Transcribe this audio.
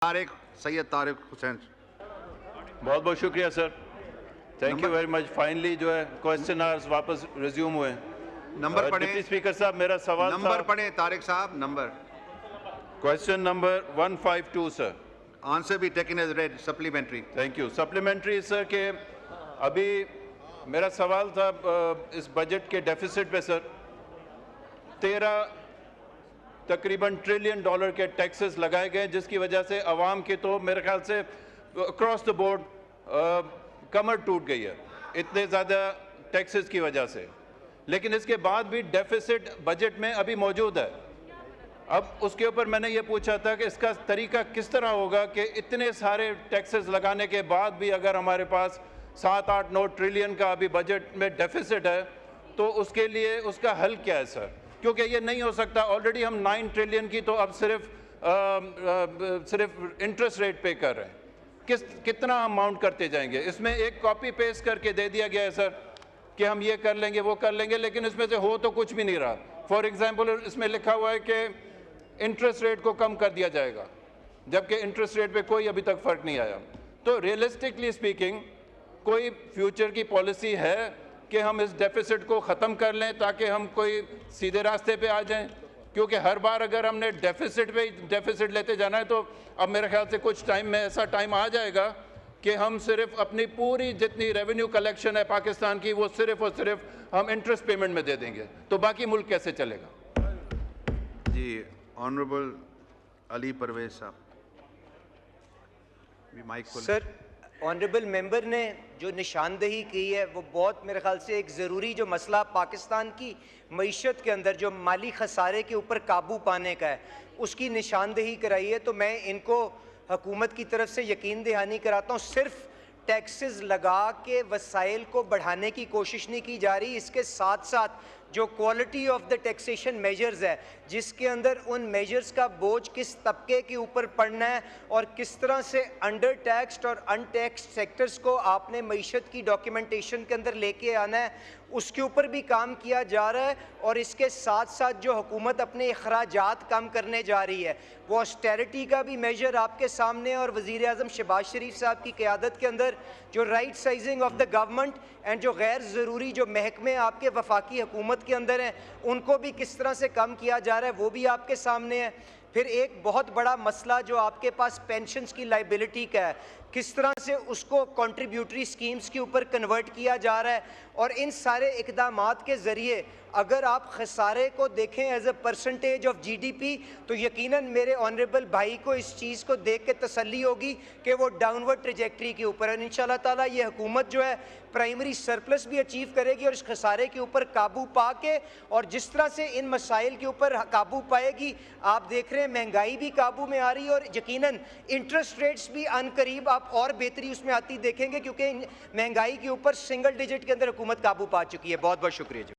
सैयद तारिक हुसैन। बहुत बहुत शुक्रिया sir, thank you very much. Finally जो है क्वेश्चन आवर्स वापस रिज्यूम हुए। नंबर पढ़े डिप्टी स्पीकर साहब, मेरा सवाल नंबर पढ़े तारिक साहब। Number question number 152 sir. Answer भी taken as read. Supplementary. Thank you. Supplementary sir के अभी मेरा सवाल था इस बजट के डेफिसिट पे सर। 13 तकरीबन ट्रिलियन डॉलर के टैक्सेस लगाए गए, जिसकी वजह से अवाम की तो मेरे ख्याल से अक्रॉस द बोर्ड कमर टूट गई है इतने ज़्यादा टैक्सेस की वजह से। लेकिन इसके बाद भी डेफिसिट बजट में अभी मौजूद है। अब उसके ऊपर मैंने ये पूछा था कि इसका तरीका किस तरह होगा कि इतने सारे टैक्सेस लगाने के बाद भी अगर हमारे पास 7-8-9 ट्रिलियन का अभी बजट में डेफिसिट है, तो उसके लिए उसका हल क्या है सर? क्योंकि ये नहीं हो सकता। ऑलरेडी हम 9 ट्रिलियन की तो अब सिर्फ इंटरेस्ट रेट पे कर रहे हैं। कितना अमाउंट करते जाएंगे? इसमें एक कॉपी पेस्ट करके दे दिया गया है सर कि हम ये कर लेंगे वो कर लेंगे, लेकिन इसमें से हो तो कुछ भी नहीं रहा। फॉर एग्जांपल इसमें लिखा हुआ है कि इंटरेस्ट रेट को कम कर दिया जाएगा, जबकि इंटरेस्ट रेट पे कोई अभी तक फ़र्क नहीं आया। तो रियलिस्टिकली स्पीकिंग कोई फ्यूचर की पॉलिसी है कि हम इस डेफिसिट को ख़त्म कर लें ताकि हम कोई सीधे रास्ते पे आ जाएं? क्योंकि हर बार अगर हमने डेफिसिट लेते जाना है, तो अब मेरे ख्याल से कुछ टाइम में ऐसा टाइम आ जाएगा कि हम सिर्फ अपनी पूरी जितनी रेवेन्यू कलेक्शन है पाकिस्तान की, वो सिर्फ और सिर्फ हम इंटरेस्ट पेमेंट में दे देंगे। तो बाकी मुल्क कैसे चलेगा? जी, ऑनरेबल अली परवेज साहब। माइक सर, ऑनरेबल मेंबर ने जो निशानदेही की है वो बहुत मेरे ख्याल से एक ज़रूरी जो मसला पाकिस्तान की मईशत के अंदर जो माली खसारे के ऊपर काबू पाने का है, उसकी निशानदेही कराई है। तो मैं इनको हुकूमत की तरफ से यकीन दहानी कराता हूँ, सिर्फ टैक्सेस लगा के वसाइल को बढ़ाने की कोशिश नहीं की जा रही। इसके साथ साथ जो quality of the taxation measures है, जिसके अंदर उन मेजर्स का बोझ किस तबके के ऊपर पड़ना है और किस तरह से अंडर टैक्स्ड और अनटैक्स्ड सेक्टर्स को आपने मईशत की डॉक्यूमेंटेशन के अंदर लेके आना है, उसके ऊपर भी काम किया जा रहा है। और इसके साथ साथ जो हुकूमत अपने अखराजात कम करने जा रही है, वो ऑस्टेरिटी का भी मेजर आपके सामने है। और वज़ीर आज़म शहबाज शरीफ साहब की क़यादत के अंदर जो right sizing of the government and जो गैर ज़रूरी जो महकमे आपके वफाकी हुकूमत के अंदर हैं, उनको भी किस तरह से कम किया जा रहा है, वो भी आपके सामने है। फिर एक बहुत बड़ा मसला जो आपके पास पेंशन्स की लाइबिलिटी का है, किस तरह से उसको कंट्रीब्यूटरी स्कीम्स के ऊपर कन्वर्ट किया जा रहा है। और इन सारे इक़दामात के ज़रिए अगर आप खसारे को देखें as a percentage of GDP, तो यकीनन मेरे ऑनरेबल भाई को इस चीज़ को देख के तसल्ली होगी कि वो डाउनवर्ड ट्रेजेक्ट्री के ऊपर है। इंशाल्लाह ताला ये हुकूमत जो है प्राइमरी सरप्लस भी अचीव करेगी और इस खसारे के ऊपर काबू पा के, और जिस तरह से इन मसाइल के ऊपर काबू पाएगी, आप देख रहे हैं महंगाई भी काबू में आ रही है और यकीनन इंटरेस्ट रेट्स भी अनकरीब आप और बेहतरी उसमें आती देखेंगे, क्योंकि महंगाई के ऊपर सिंगल डिजिट के अंदर हुकूमत काबू पा चुकी है। बहुत बहुत शुक्रिया जी।